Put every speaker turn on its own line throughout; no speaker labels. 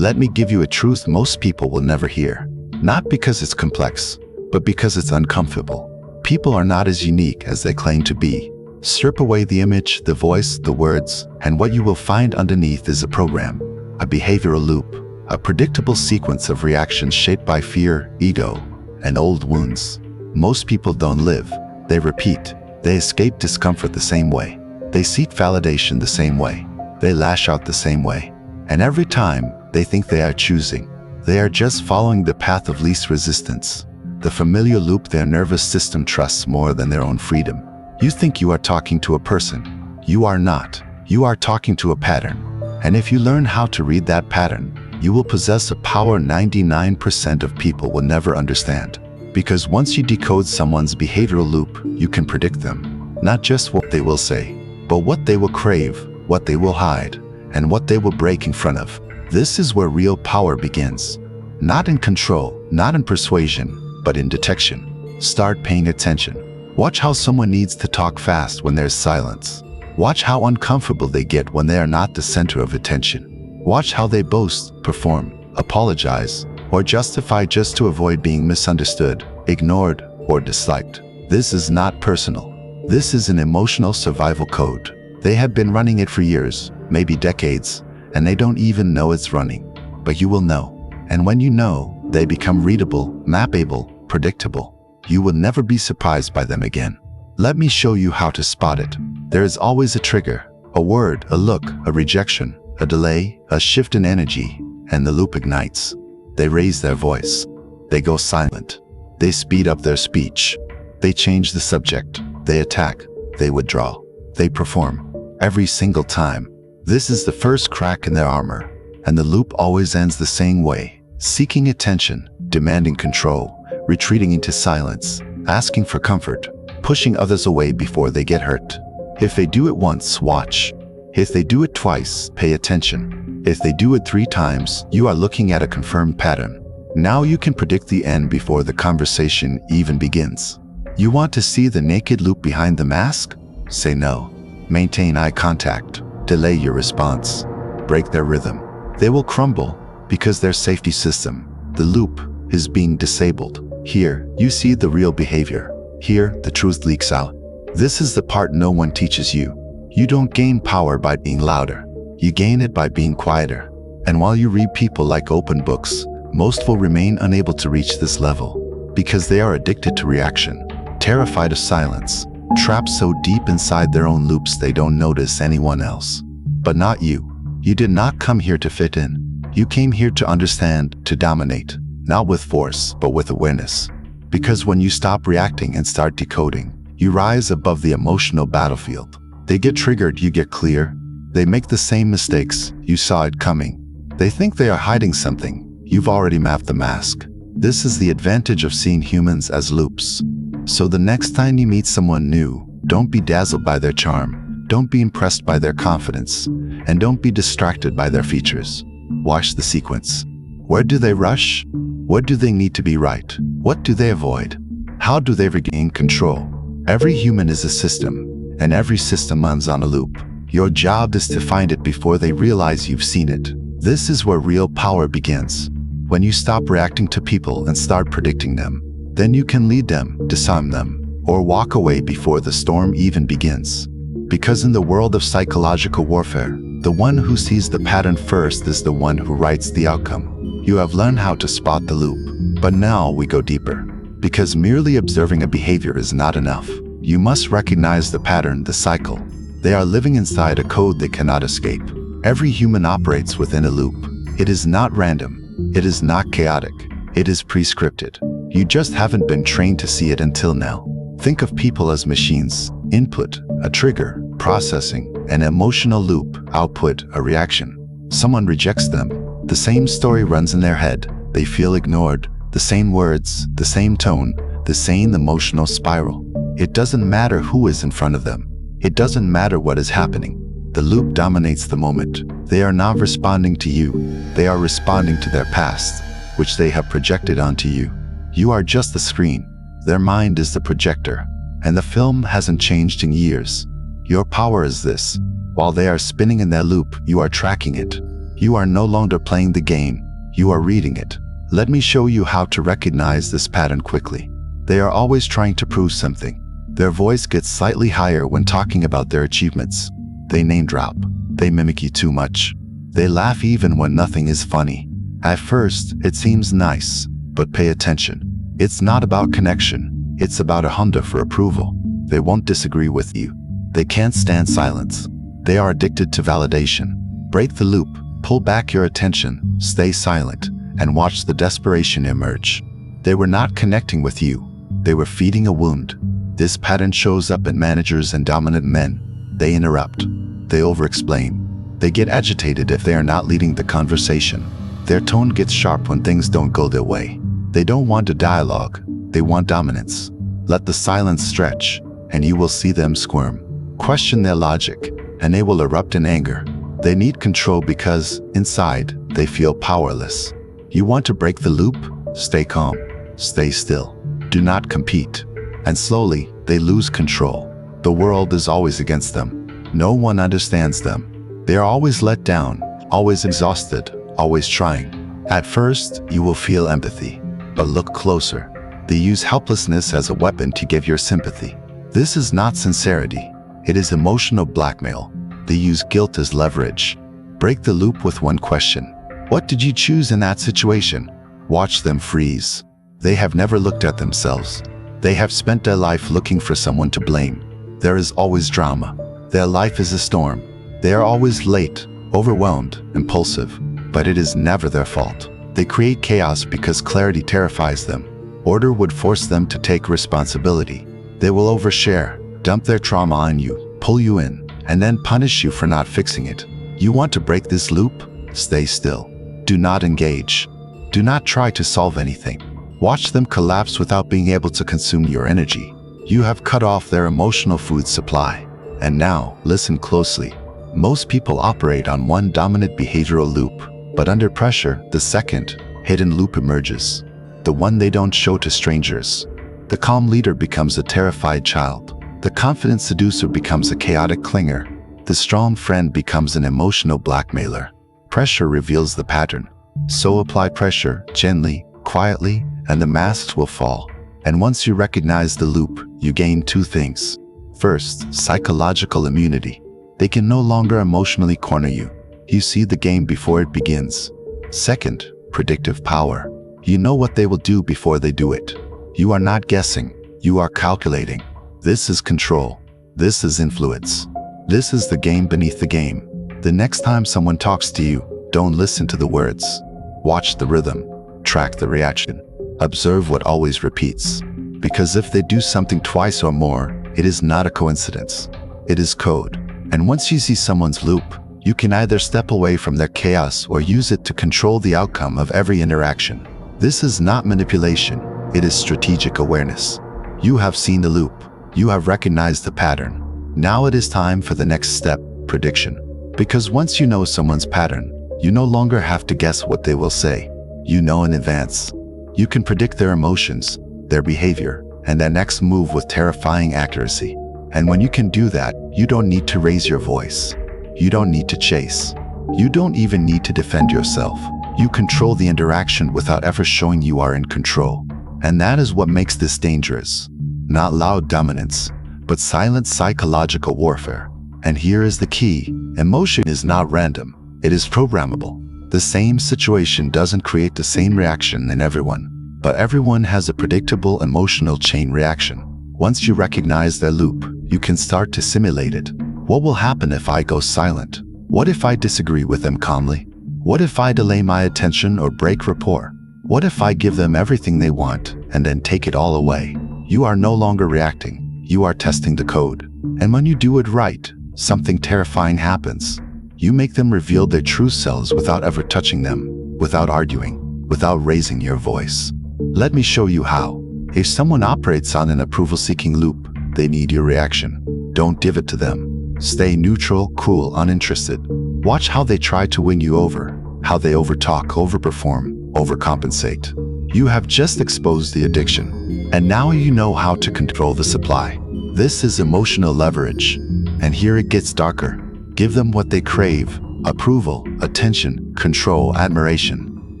Let me give you a truth most people will never hear. Not because it's complex, but because it's uncomfortable. People are not as unique as they claim to be. Strip away the image, the voice, the words, and what you will find underneath is a program, a behavioral loop, a predictable sequence of reactions shaped by fear, ego, and old wounds. Most people don't live, they repeat. They escape discomfort the same way. They seek validation the same way. They lash out the same way. And every time, they think they are choosing. They are just following the path of least resistance, the familiar loop their nervous system trusts more than their own freedom. You think you are talking to a person. You are not. You are talking to a pattern. And if you learn how to read that pattern, you will possess a power 99% of people will never understand. Because once you decode someone's behavioral loop, you can predict them. Not just what they will say, but what they will crave, what they will hide, and what they will break in front of. This is where real power begins. Not in control, not in persuasion, but in detection. Start paying attention. Watch how someone needs to talk fast when there's silence. Watch how uncomfortable they get when they are not the center of attention. Watch how they boast, perform, apologize, or justify just to avoid being misunderstood, ignored, or disliked. This is not personal. This is an emotional survival code. They have been running it for years, maybe decades, and they don't even know it's running. But you will know. And when you know, they become readable, mappable, predictable. You will never be surprised by them again. Let me show you how to spot it. There is always a trigger, a word, a look, a rejection, a delay, a shift in energy, and the loop ignites. They raise their voice. They go silent. They speed up their speech. They change the subject. They attack. They withdraw. They perform. Every single time. This is the first crack in their armor. And the loop always ends the same way. Seeking attention, demanding control, retreating into silence, asking for comfort, pushing others away before they get hurt. If they do it once, watch. If they do it twice, pay attention. If they do it 3 times, you are looking at a confirmed pattern. Now you can predict the end before the conversation even begins. You want to see the naked loop behind the mask? Say no. Maintain eye contact. Delay your response. Break their rhythm. They will crumble because their safety system, the loop, is being disabled. Here, you see the real behavior. Here, the truth leaks out. This is the part no one teaches you. You don't gain power by being louder. You gain it by being quieter. And while you read people like open books, most will remain unable to reach this level because they are addicted to reaction, terrified of silence, trapped so deep inside their own loops they don't notice anyone else. But not you. You did not come here to fit in. You came here to understand, to dominate, not with force, but with awareness. Because when you stop reacting and start decoding, you rise above the emotional battlefield. They get triggered, you get clear. They make the same mistakes, you saw it coming. They think they are hiding something, you've already mapped the mask. This is the advantage of seeing humans as loops. So the next time you meet someone new, don't be dazzled by their charm, don't be impressed by their confidence, and don't be distracted by their features. Watch the sequence. Where do they rush? What do they need to be right? What do they avoid? How do they regain control? Every human is a system, and every system runs on a loop. Your job is to find it before they realize you've seen it. This is where real power begins. When you stop reacting to people and start predicting them, then you can lead them, disarm them, or walk away before the storm even begins. Because in the world of psychological warfare, the one who sees the pattern first is the one who writes the outcome. You have learned how to spot the loop, but now we go deeper. Because merely observing a behavior is not enough. You must recognize the pattern, the cycle. They are living inside a code they cannot escape. Every human operates within a loop. It is not random. It is not chaotic. It is prescripted. You just haven't been trained to see it until now. Think of people as machines. Input, a trigger, processing, an emotional loop, output, a reaction. Someone rejects them. The same story runs in their head. They feel ignored. The same words, the same tone, the same emotional spiral. It doesn't matter who is in front of them. It doesn't matter what is happening. The loop dominates the moment. They are not responding to you. They are responding to their past, which they have projected onto you. You are just the screen. Their mind is the projector, and the film hasn't changed in years. Your power is this. While they are spinning in their loop, you are tracking it. You are no longer playing the game, you are reading it. Let me show you how to recognize this pattern quickly. They are always trying to prove something. Their voice gets slightly higher when talking about their achievements. They name drop. They mimic you too much. They laugh even when nothing is funny. At first, it seems nice, but pay attention. It's not about connection. It's about a hunger for approval. They won't disagree with you. They can't stand silence. They are addicted to validation. Break the loop, pull back your attention, stay silent, and watch the desperation emerge. They were not connecting with you. They were feeding a wound. This pattern shows up in managers and dominant men. They interrupt. They over-explain. They get agitated if they are not leading the conversation. Their tone gets sharp when things don't go their way. They don't want a dialogue. They want dominance. Let the silence stretch, and you will see them squirm. Question their logic, and they will erupt in anger. They need control because, inside, they feel powerless. You want to break the loop? Stay calm. Stay still. Do not compete. And slowly, they lose control. The world is always against them. No one understands them. They are always let down, always exhausted, always trying. At first, you will feel empathy. But look closer. They use helplessness as a weapon to give your sympathy. This is not sincerity. It is emotional blackmail. They use guilt as leverage. Break the loop with one question. What did you choose in that situation? Watch them freeze. They have never looked at themselves. They have spent their life looking for someone to blame. There is always drama. Their life is a storm. They are always late, overwhelmed, impulsive. But it is never their fault. They create chaos because clarity terrifies them. Order would force them to take responsibility. They will overshare, dump their trauma on you, pull you in, and then punish you for not fixing it. You want to break this loop? Stay still. Do not engage. Do not try to solve anything. Watch them collapse without being able to consume your energy. You have cut off their emotional food supply. And now, listen closely. Most people operate on one dominant behavioral loop, but under pressure, the second, hidden loop emerges. The one they don't show to strangers. The calm leader becomes a terrified child. The confident seducer becomes a chaotic clinger. The strong friend becomes an emotional blackmailer. Pressure reveals the pattern. So apply pressure, gently, quietly, and the masks will fall. And once you recognize the loop, you gain two things. First, psychological immunity. They can no longer emotionally corner you. You see the game before it begins. Second, predictive power. You know what they will do before they do it. You are not guessing, you are calculating. This is control. This is influence. This is the game beneath the game. The next time someone talks to you, don't listen to the words. Watch the rhythm. Track the reaction. Observe what always repeats. Because if they do something twice or more, it is not a coincidence. It is code. And once you see someone's loop, you can either step away from their chaos or use it to control the outcome of every interaction. This is not manipulation. It is strategic awareness. You have seen the loop. You have recognized the pattern. Now it is time for the next step, prediction. Because once you know someone's pattern, you no longer have to guess what they will say. You know in advance. You can predict their emotions, their behavior, and their next move with terrifying accuracy. And when you can do that, you don't need to raise your voice. You don't need to chase. You don't even need to defend yourself. You control the interaction without ever showing you are in control. And that is what makes this dangerous. Not loud dominance, but silent psychological warfare. And here is the key. Emotion is not random. It is programmable. The same situation doesn't create the same reaction in everyone, but everyone has a predictable emotional chain reaction. Once you recognize their loop, you can start to simulate it. What will happen if I go silent? What if I disagree with them calmly? What if I delay my attention or break rapport? What if I give them everything they want and then take it all away? You are no longer reacting. You are testing the code. And when you do it right, something terrifying happens. You make them reveal their true selves without ever touching them, without arguing, without raising your voice. Let me show you how. If someone operates on an approval-seeking loop, they need your reaction. Don't give it to them. Stay neutral, cool, uninterested. Watch how they try to win you over, how they overtalk, overperform, overcompensate. You have just exposed the addiction, and now you know how to control the supply. This is emotional leverage, and here it gets darker. Give them what they crave, approval, attention, control, admiration.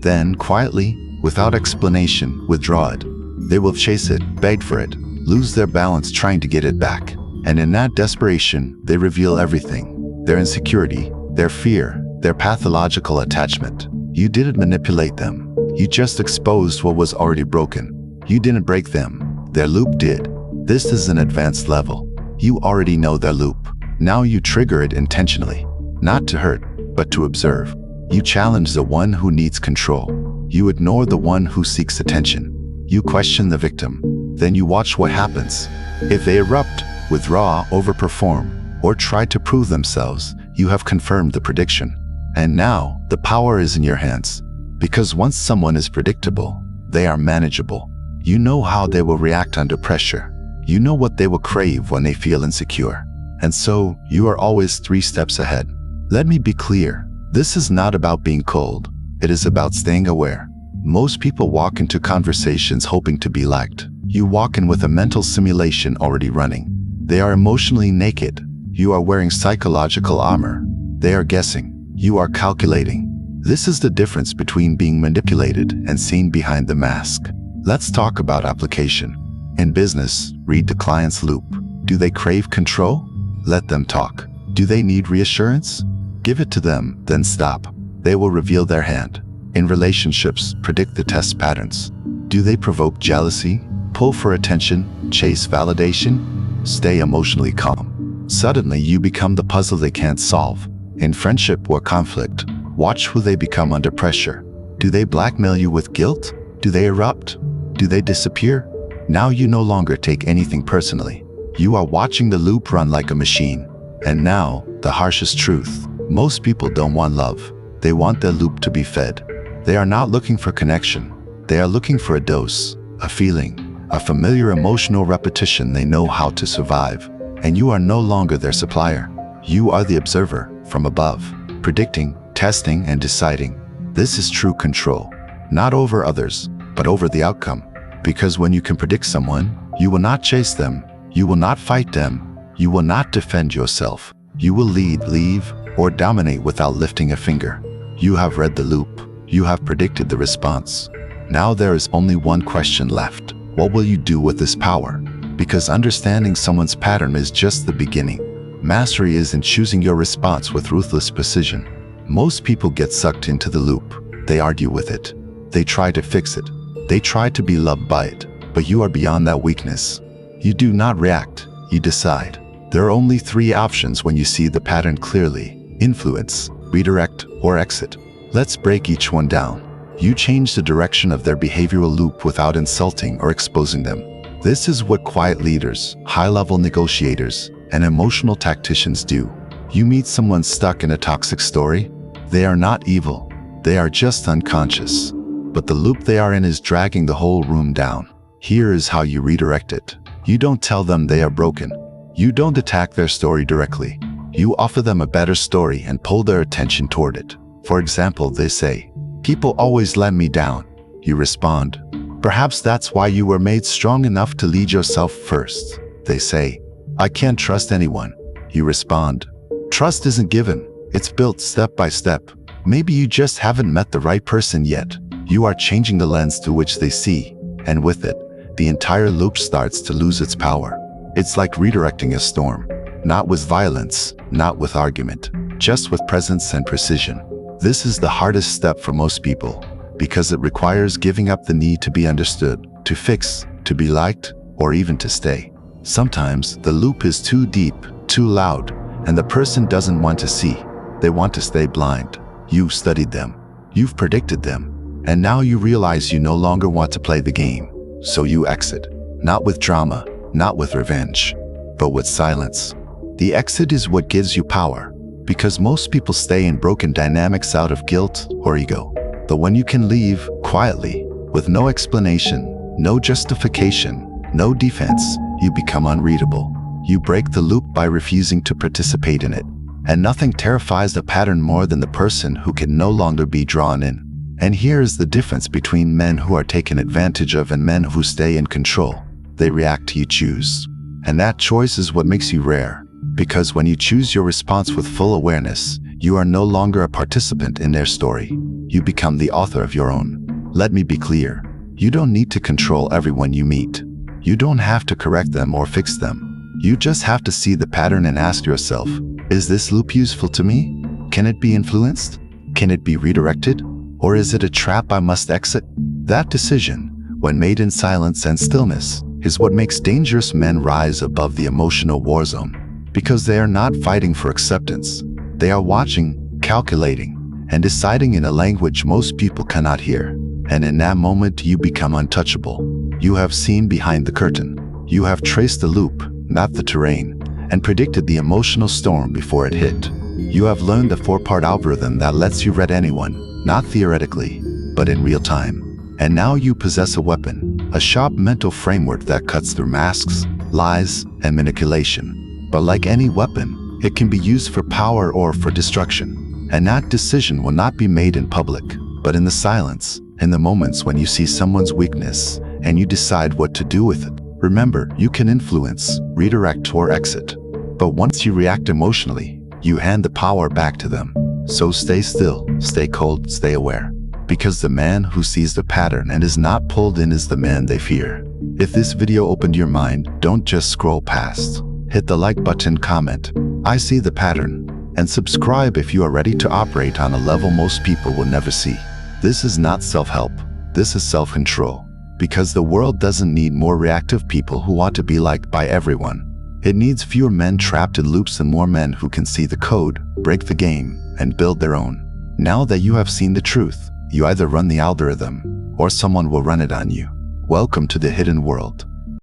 Then, quietly, without explanation, withdraw it. They will chase it, beg for it, lose their balance trying to get it back. And in that desperation, they reveal everything. Their insecurity, their fear, their pathological attachment. You didn't manipulate them. You just exposed what was already broken. You didn't break them. Their loop did. This is an advanced level. You already know their loop. Now you trigger it intentionally. Not to hurt, but to observe. You challenge the one who needs control. You ignore the one who seeks attention. You question the victim. Then you watch what happens. If they erupt, withdraw, overperform, or try to prove themselves, you have confirmed the prediction. And now, the power is in your hands. Because once someone is predictable, they are manageable. You know how they will react under pressure. You know what they will crave when they feel insecure. And so, you are always 3 steps ahead. Let me be clear. This is not about being cold. It is about staying aware. Most people walk into conversations hoping to be liked. You walk in with a mental simulation already running. They are emotionally naked. You are wearing psychological armor. They are guessing. You are calculating. This is the difference between being manipulated and seen behind the mask. Let's talk about application. In business, read the client's loop. Do they crave control? Let them talk. Do they need reassurance? Give it to them, then stop. They will reveal their hand. In relationships, predict the test patterns. Do they provoke jealousy, pull for attention, chase validation? Stay emotionally calm. Suddenly, you become the puzzle they can't solve. In friendship or conflict, watch who they become under pressure. Do they blackmail you with guilt? Do they erupt? Do they disappear? Now you no longer take anything personally. You are watching the loop run like a machine. And now, the harshest truth. Most people don't want love. They want their loop to be fed. They are not looking for connection. They are looking for a dose, a feeling, a familiar emotional repetition they know how to survive. And you are no longer their supplier. You are the observer, from above, predicting, testing, and deciding. This is true control. Not over others, but over the outcome. Because when you can predict someone, you will not chase them. You will not fight them. You will not defend yourself. You will lead, leave, or dominate without lifting a finger. You have read the loop. You have predicted the response. Now there is only one question left. What will you do with this power? Because understanding someone's pattern is just the beginning. Mastery is in choosing your response with ruthless precision. Most people get sucked into the loop. They argue with it. They try to fix it. They try to be loved by it. But you are beyond that weakness. You do not react. You decide. There are only 3 options when you see the pattern clearly: influence, redirect, or exit. Let's break each one down. You change the direction of their behavioral loop without insulting or exposing them. This is what quiet leaders, high-level negotiators, and emotional tacticians do. You meet someone stuck in a toxic story? They are not evil. They are just unconscious. But the loop they are in is dragging the whole room down. Here is how you redirect it. You don't tell them they are broken. You don't attack their story directly. You offer them a better story and pull their attention toward it. For example, they say, "People always let me down." You respond, "Perhaps that's why you were made strong enough to lead yourself first." They say, "I can't trust anyone." You respond, "Trust isn't given. It's built step by step. Maybe you just haven't met the right person yet." You are changing the lens through which they see, and with it, the entire loop starts to lose its power. It's like redirecting a storm. Not with violence, not with argument, just with presence and precision. This is the hardest step for most people, because it requires giving up the need to be understood, to fix, to be liked, or even to stay. Sometimes the loop is too deep, too loud, and the person doesn't want to see. They want to stay blind. You've studied them. You've predicted them. And now you realize you no longer want to play the game. So you exit. Not with drama, not with revenge, but with silence. The exit is what gives you power, because most people stay in broken dynamics out of guilt or ego. But when you can leave quietly, with no explanation, no justification, no defense, you become unreadable. You break the loop by refusing to participate in it. And nothing terrifies the pattern more than the person who can no longer be drawn in. And here is the difference between men who are taken advantage of and men who stay in control. They react to you choose. And that choice is what makes you rare. Because when you choose your response with full awareness, You are no longer a participant in their story. You become the author of your own. Let me be clear. You don't need to control everyone you meet. You don't have to correct them or fix them. You just have to see the pattern and ask yourself, is this loop useful to me? Can it be influenced? Can it be redirected? Or is it a trap I must exit? That decision, when made in silence and stillness, is what makes dangerous men rise above the emotional war zone. Because they are not fighting for acceptance. They are watching, calculating, and deciding in a language most people cannot hear. And in that moment, you become untouchable. You have seen behind the curtain. You have traced the loop, mapped the terrain, and predicted the emotional storm before it hit. You have learned the 4-part algorithm that lets you read anyone, not theoretically, but in real time. And now you possess a weapon, a sharp mental framework that cuts through masks, lies, and manipulation. But like any weapon, it can be used for power or for destruction. And that decision will not be made in public, but in the silence, in the moments when you see someone's weakness and you decide what to do with it. Remember, you can influence, redirect, or exit. But once you react emotionally, you hand the power back to them. So stay still, stay cold, stay aware. Because the man who sees the pattern and is not pulled in is the man they fear. If this video opened your mind, don't just scroll past. Hit the like button, comment, "I see the pattern," and subscribe if you are ready to operate on a level most people will never see. This is not self-help. This is self-control. Because the world doesn't need more reactive people who want to be liked by everyone. It needs fewer men trapped in loops and more men who can see the code, break the game, and build their own. Now that you have seen the truth, you either run the algorithm, or someone will run it on you. Welcome to the hidden world.